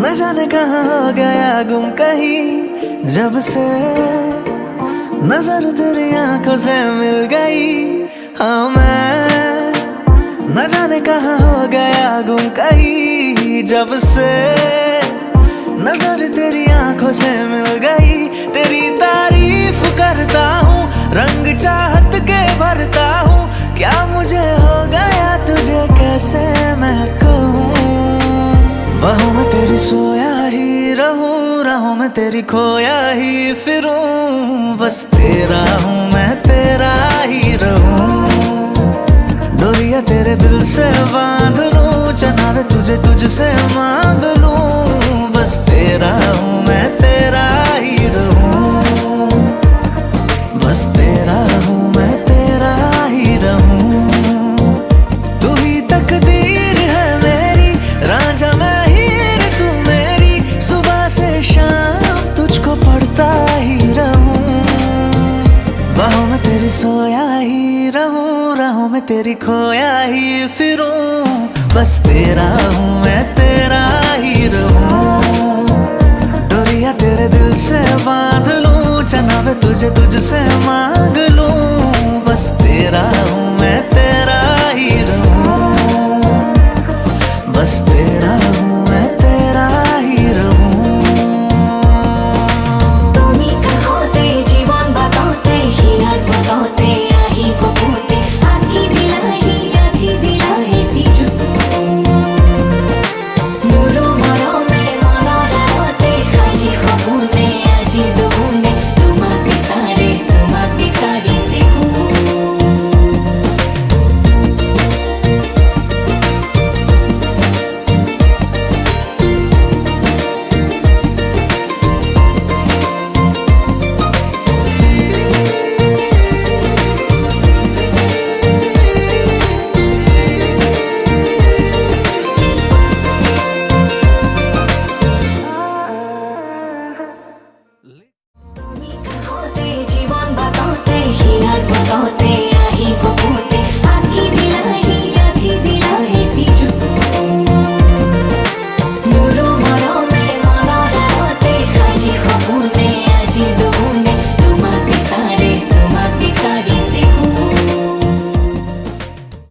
न जाने कहाँ हो गया गुम कहीं, जब से नजर तेरी आंखों से मिल गई। हाँ मैं न जाने कहाँ हो गया गुम कहीं, जब से नजर तेरी आंखों से मिल गई। तेरी तारीफ करता हूँ, रंग चाहत के भरता हूँ, क्या मुझे हो गया तुझे कैसे मैं कहूँ। बाहों में तेरी सोया ही रहूं, राहों में तेरी खोया ही फिरूं, बस तेरा हूँ मैं तेरा ही रहूं। डोरिया तेरे दिल से बांध लूं, चनावे तुझे तुझसे मांग लूं, बस तेरा हूँ मैं तेरा ही रहूं, बस तेरा हूँ मैं तेरा ही रहूं। तू ही तकदीर है मेरी, रांझा मैं हीर तू मेरी, सुबह से शाम तुझको पढ़ता ही रहूं। बाहों में तेरी सोया ही रहूं, राहों में तेरी खोया ही फिरूं, बस तेरा हूँ मैं तेरा ही रहूं। डोरिया तेरे दिल से बांध लूं, चनावे तुझे तुझसे